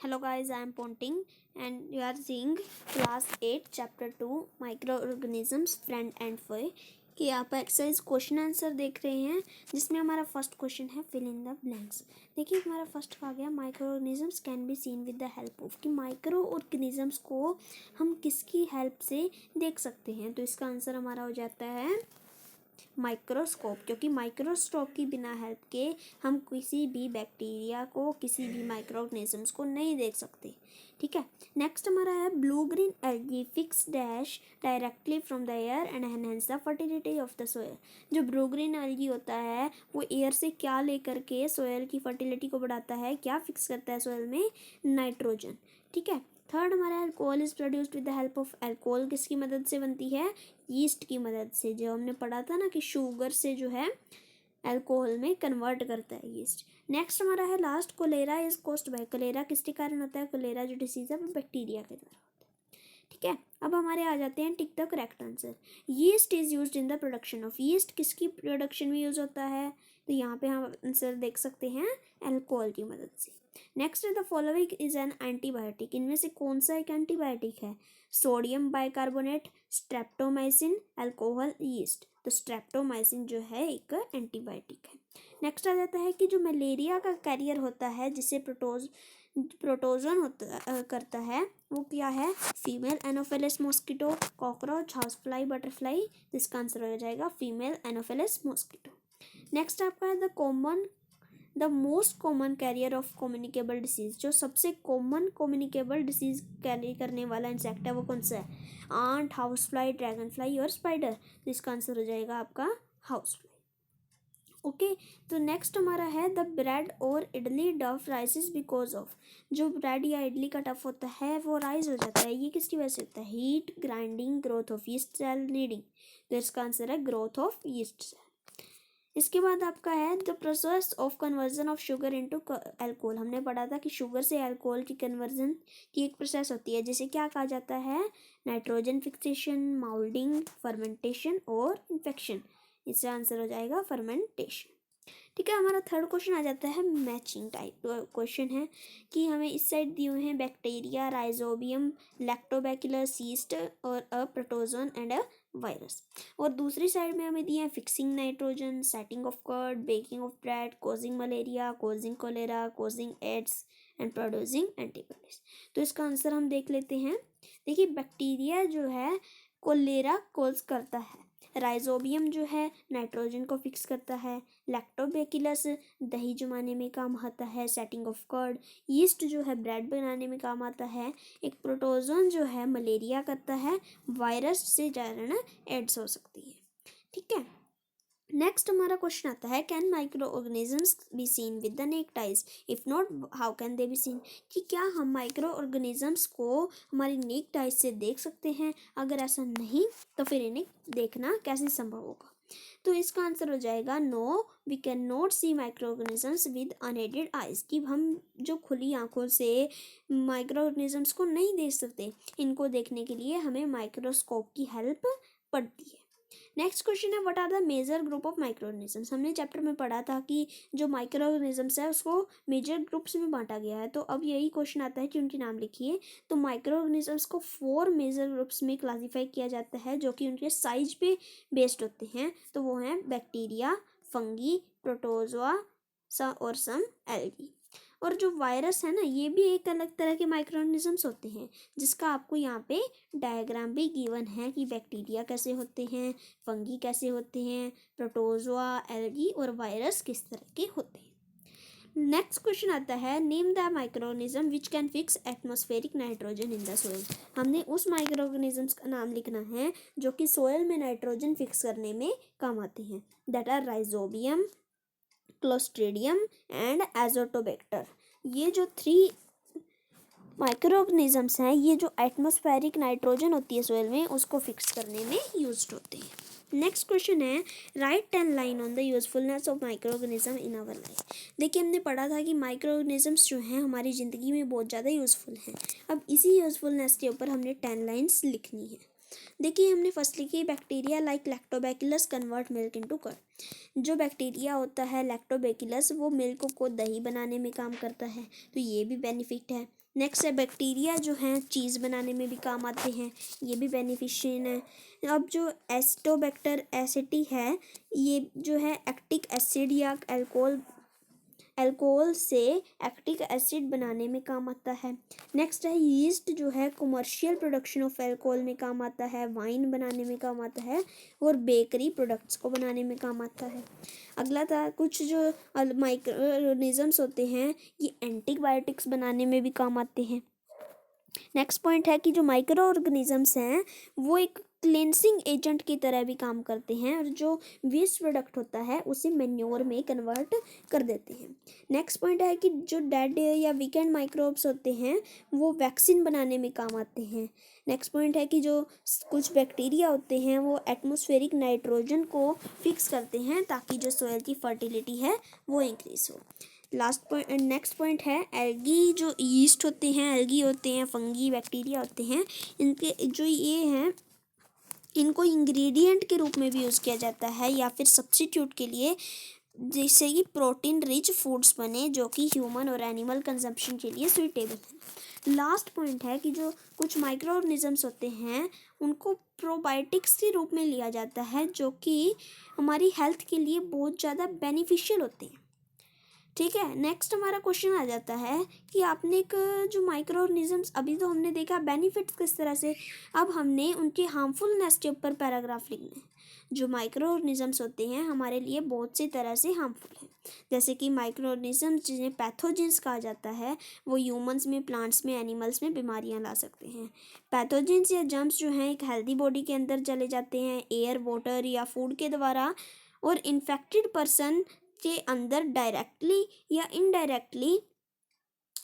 Hello guys, I am Ponting and you are seeing class 8 chapter 2 microorganisms friend and foe कि आप exercise question answer देख रहे हैं जिसमें हमारा फर्स्ट क्वेश्चन है फिल इन द ब्लैंक्स। देखिए हमारा फर्स्ट आ गया micro organisms can be seen with the help of कि माइक्रो ऑर्गेनिजम्स को हम किसकी हेल्प से देख सकते हैं। तो इसका आंसर हमारा हो जाता है माइक्रोस्कोप, क्योंकि माइक्रोस्कोप की बिना हेल्प के हम किसी भी बैक्टीरिया को किसी भी माइक्रो ऑर्गेनिजम्स को नहीं देख सकते। ठीक है, नेक्स्ट हमारा है blue green algae fix dash directly from the air and enhance the fertility of the soil. जो ब्लू ग्रीन एल्गी होता है वो एयर से क्या लेकर के सोयल की फर्टिलिटी को बढ़ाता है, क्या फिक्स करता है सोयल में, नाइट्रोजन। ठीक है, थर्ड हमारा alcohol is produced with the help of alcohol किसकी मदद से बनती है, यीस्ट की मदद से। जो हमने पढ़ा था ना कि शुगर से जो है अल्कोहल में कन्वर्ट करता है यीस्ट। नेक्स्ट हमारा है last cholera is caused by. Cholera किसके कारण होता है, कोलेरा जो डिसीज है वो बैक्टीरिया के द्वारा होता है। ठीक है, अब हमारे आ जाते हैं tick the correct answer. Yeast is used in the production of, yeast किसकी प्रोडक्शन में यूज होता है, तो यहाँ पे हम आंसर देख सकते हैं अल्कोहल की मदद से। Next the following is an antibiotic, इनमें से कौन सा एक एंटीबायोटिक है, sodium bicarbonate, streptomycin, alcohol, yeast. तो स्ट्रेप्टोमाइसिन जो है एक एंटीबायोटिक है। नेक्स्ट आ जाता है कि जो मलेरिया का कैरियर होता है जिसे प्रोटोजोन होता करता है वो क्या है, female Anopheles mosquito, cockroach, house fly, butterfly. इसका आंसर हो जाएगा फीमेल एनोफिलस मॉस्किटो। नेक्स्ट आपका है the most common carrier of communicable disease. जो सबसे कॉमन कम्युनिकेबल डिसीज कैरी करने वाला इंसेक्ट है वो कौन सा है, ant, house fly, dragon fly और स्पाइडर। तो इसका आंसर हो जाएगा आपका हाउस फ्लाई। ओके, तो नेक्स्ट हमारा है द ब्रेड और idli dough rises because of. जो ब्रेड या इडली का डफ होता है वो राइज हो जाता है, ये किसकी वजह से होता है, heat, grinding, growth of yeast cell, kneading. तो इसका आंसर है ग्रोथ ऑफ यीस्ट सेल। इसके बाद आपका है the process of conversion of sugar into alcohol. हमने पढ़ा था कि शुगर से अल्कोहल की कन्वर्जन की एक प्रोसेस होती है जिसे क्या कहा जाता है, नाइट्रोजन फिक्सेशन, माउल्डिंग, फर्मेंटेशन और इन्फेक्शन। इसका आंसर हो जाएगा फर्मेंटेशन। ठीक है, हमारा थर्ड क्वेश्चन आ जाता है मैचिंग टाइप क्वेश्चन है कि हमें इस साइड दिए हुए हैं बैक्टीरिया, राइजोबियम, लैक्टोबैसिलस, यीस्ट और a protozoan and a virus, और दूसरी साइड में हमें दिए हैं fixing nitrogen, setting of curd, baking of bread, causing malaria, causing cholera, causing AIDS and producing antibodies. तो इसका आंसर हम देख लेते हैं। देखिए बैक्टीरिया जो है कोलेरा कॉज करता है, राइजोबियम जो है नाइट्रोजन को फिक्स करता है, लैक्टोबैसिलस दही जमाने में काम आता है, सेटिंग ऑफ कर्ड, यीस्ट जो है ब्रेड बनाने में काम आता है, एक प्रोटोजोन जो है मलेरिया करता है, वायरस से कारण एड्स हो सकती है। ठीक है, नेक्स्ट हमारा क्वेश्चन आता है can micro organisms be seen with the necked eyes, if not how can they be seen. कि क्या हम माइक्रो ऑर्गेनिजम्स को हमारी नेक्ड आइज से देख सकते हैं, अगर ऐसा नहीं तो फिर इन्हें देखना कैसे संभव होगा। तो इसका आंसर हो जाएगा no, we can not see micro organisms with unaided eyes. कि हम जो खुली आंखों से माइक्रो ऑर्गेनिजम्स को नहीं देख सकते, इनको देखने के लिए हमें माइक्रोस्कोप की हेल्प पड़ती है। Next question is what are the major group of micro organisms. हमने चैप्टर में पढ़ा था कि जो माइक्रो ऑर्गेनिजम्स है उसको मेजर ग्रुप्स में बांटा गया है। तो अब यही क्वेश्चन आता है कि उनके नाम लिखिए। तो माइक्रो ऑर्गेनिजम्स को 4 मेजर ग्रुप्स में क्लासीफाई किया जाता है जो कि उनके साइज पे बेस्ड होते हैं। तो वो हैं बैक्टीरिया, फंगी, प्रोटोजोआ और सम एल्गी। और जो वायरस है ना ये भी एक अलग तरह के माइक्रो ऑर्गेनिजम्स होते हैं जिसका आपको यहाँ पे डायग्राम भी गिवन है कि बैक्टीरिया कैसे होते हैं, फंगी कैसे होते हैं, प्रोटोजोआ, एल्गी और वायरस किस तरह के होते हैं। नेक्स्ट क्वेश्चन आता है name the microorganism which can fix atmospheric nitrogen in the soil. हमने उस माइक्रो ऑर्गेनिजम्स का नाम लिखना है जो कि सोयल में नाइट्रोजन फिक्स करने में काम आते हैं। That are rhizobium, clostridium and azotobacter. ये जो 3 माइक्रो ऑर्गेनिजम्स हैं ये जो एटमॉस्फेरिक नाइट्रोजन होती है सोयल में उसको फिक्स करने में यूज्ड होते हैं। Next question is write 10 line on the usefulness of micro organism in our life. देखिए हमने पढ़ा था कि माइक्रो ऑर्गेनिजम्स जो हैं हमारी ज़िंदगी में बहुत ज़्यादा यूज़फुल हैं। अब इसी यूज़फुलनेस के ऊपर हमने 10 लाइन्स लिखनी है। देखिए हमने फर्स्ट लिखी bacteria like lactobacillus convert milk into curd. जो बैक्टीरिया होता है लैक्टोबैसिलस वो मिल्क को दही बनाने में काम करता है, तो ये भी बेनिफिट है। नेक्स्ट है बैक्टीरिया जो हैं चीज़ बनाने में भी काम आते हैं, ये भी बेनिफिशियल है। अब जो एस्टोबैक्टर एसिटी है, ये जो है एक्टिक एसिड या अल्कोहल से एक्टिक एसिड बनाने में काम आता है। नेक्स्ट है यीस्ट जो है कमर्शियल प्रोडक्शन ऑफ अल्कोहल में काम आता है, वाइन बनाने में काम आता है और बेकरी प्रोडक्ट्स को बनाने में काम आता है। अगला था कुछ जो माइक्रो ऑर्गेनिजम्स होते हैं ये एंटीबायोटिक्स बनाने में भी काम आते हैं। नेक्स्ट पॉइंट है कि जो माइक्रो ऑर्गेनिजम्स हैं वो एक क्लेंसिंग एजेंट की तरह भी काम करते हैं और जो वेस्ट प्रोडक्ट होता है उसे मैन्योर में कन्वर्ट कर देते हैं। नेक्स्ट पॉइंट है कि जो डेड या वीकेंड माइक्रोब्स होते हैं वो वैक्सीन बनाने में काम आते हैं। नेक्स्ट पॉइंट है कि जो कुछ बैक्टीरिया होते हैं वो एटमॉस्फेरिक नाइट्रोजन को फिक्स करते हैं ताकि जो सॉइल की फर्टिलिटी है वो इंक्रीज हो। लास्ट पॉइंट नेक्स्ट पॉइंट है एल्गी जो यीस्ट होते हैं, एल्गी होते हैं, फंगी बैक्टीरिया होते हैं, इनके जो ये हैं इनको इंग्रेडिएंट के रूप में भी यूज़ किया जाता है या फिर सब्स्टिट्यूट के लिए, जिससे कि प्रोटीन रिच फूड्स बने जो कि ह्यूमन और एनिमल कंजम्पशन के लिए सुइटेबल है। लास्ट पॉइंट है कि जो कुछ माइक्रो ऑर्गेनिजम्स होते हैं उनको प्रोबायोटिक्स के रूप में लिया जाता है जो कि हमारी हेल्थ के लिए बहुत ज़्यादा बेनिफिशियल होते हैं। ठीक है, नेक्स्ट हमारा क्वेश्चन आ जाता है कि आपने एक जो माइक्रो ऑर्गेनिजम्स अभी तो हमने देखा बेनिफिट्स किस तरह से, अब हमने उनके हार्मफुलनेस के ऊपर पैराग्राफ लिखना है। जो माइक्रो ऑर्गेनिजम्स होते हैं हमारे लिए बहुत सी तरह से हार्मफुल हैं, जैसे कि माइक्रो ऑर्गेनिजम्स जिन्हें पैथोजेंस कहा जाता है वो ह्यूमंस में, प्लांट्स में, एनिमल्स में बीमारियां ला सकते हैं। पैथोजेंस या जर्म्स जो हैं एक हेल्दी बॉडी के अंदर चले जाते हैं एयर, वाटर या फूड के द्वारा और इन्फेक्टेड पर्सन के अंदर डायरेक्टली या इनडायरेक्टली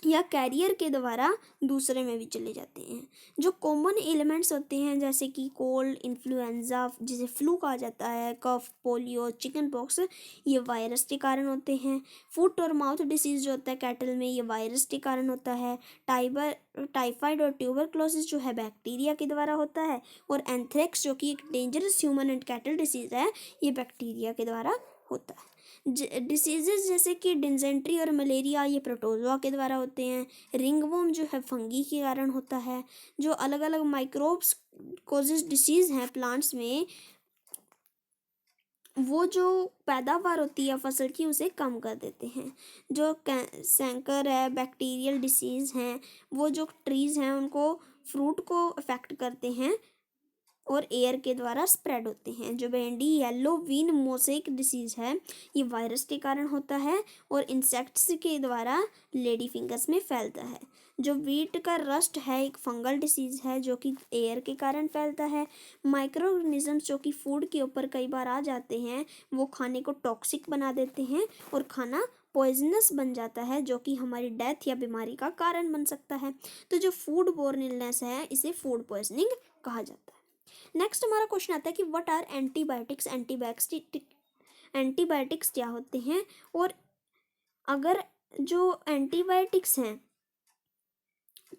या कैरियर के द्वारा दूसरे में भी चले जाते हैं। जो कॉमन एलिमेंट्स होते हैं जैसे कि कोल्ड, इन्फ्लुएंजा जिसे फ्लू कहा जाता है, कफ, पोलियो, चिकन पॉक्स, ये वायरस के कारण होते हैं। फुट और माउथ डिसीज़ जो होता है कैटल में ये वायरस के कारण होता है। टाइफाइड और ट्यूबरक्लोसिस जो है बैक्टीरिया के द्वारा होता है। और एंथ्रेक्स जो कि एक dangerous human and cattle disease है ये बैक्टीरिया के द्वारा होता है। डिसीजेस जैसे कि डिसेंट्री और मलेरिया ये प्रोटोजोआ के द्वारा होते हैं। रिंगवॉर्म जो है फंगी के कारण होता है। जो अलग अलग माइक्रोब्स कोजेस डिसीज़ हैं प्लांट्स में वो जो पैदावार होती है फसल की उसे कम कर देते हैं। जो कैंकर है, बैक्टीरियल डिसीज़ हैं वो जो ट्रीज़ हैं उनको फ्रूट को अफेक्ट करते हैं और एयर के द्वारा स्प्रेड होते हैं। जो भेंडी येलो वीन मोसेक डिसीज़ है ये वायरस के कारण होता है और इंसेक्ट्स के द्वारा लेडी फिंगर्स में फैलता है। जो वीट का रस्ट है एक फंगल डिसीज़ है जो कि एयर के कारण फैलता है। माइक्रो ऑर्गेनिजम्स जो कि फूड के ऊपर कई बार आ जाते हैं वो खाने को टॉक्सिक बना देते हैं और खाना पॉइजनस बन जाता है जो कि हमारी डेथ या बीमारी का कारण बन सकता है। तो जो फूड बोर्न इलनेस है इसे फूड पॉइजनिंग कहा जाता है। नेक्स्ट हमारा क्वेश्चन आता है कि व्हाट आर एंटीबायोटिक्स। एंटीबायोटिक्स क्या होते हैं और अगर जो एंटीबायोटिक्स हैं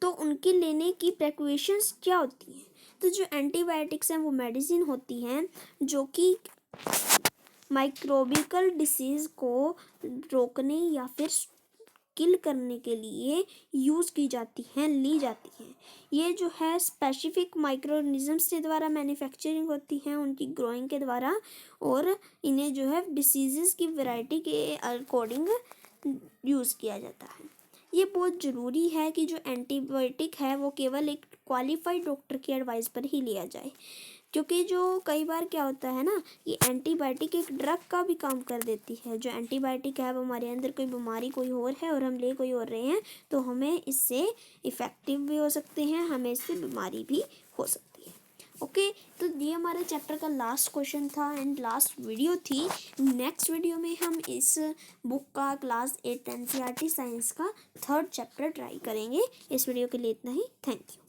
तो उनके लेने की प्रिकॉशंस क्या होती हैं। तो जो एंटीबायोटिक्स हैं वो मेडिसिन होती हैं जो कि माइक्रोबिकल डिसीज़ को रोकने या फिर किल करने के लिए यूज़ की जाती हैं, ली जाती हैं। ये जो है स्पेसिफिक माइक्रो ऑर्गेनिजम्स के द्वारा मैन्युफैक्चरिंग होती हैं उनकी ग्रोइंग के द्वारा और इन्हें जो है डिसीज़ की वैरायटी के अकॉर्डिंग यूज़ किया जाता है। ये बहुत ज़रूरी है कि जो एंटीबायोटिक है वो केवल एक क्वालिफाइड डॉक्टर की एडवाइस पर ही लिया जाए, क्योंकि जो कई बार क्या होता है ना ये एंटीबायोटिक एक ड्रग का भी काम कर देती है। जो एंटीबायोटिक है वो हमारे अंदर कोई बीमारी कोई और है और हम ले कोई और रहे हैं तो हमें इससे इफ़ेक्टिव भी हो सकते हैं, हमें इससे बीमारी भी हो सकती है। ओके, तो ये हमारे चैप्टर का लास्ट क्वेश्चन था एंड लास्ट वीडियो थी। नेक्स्ट वीडियो में हम इस बुक का क्लास 8 NCERT साइंस का 3rd चैप्टर ट्राई करेंगे। इस वीडियो के लिए इतना ही। Thank you.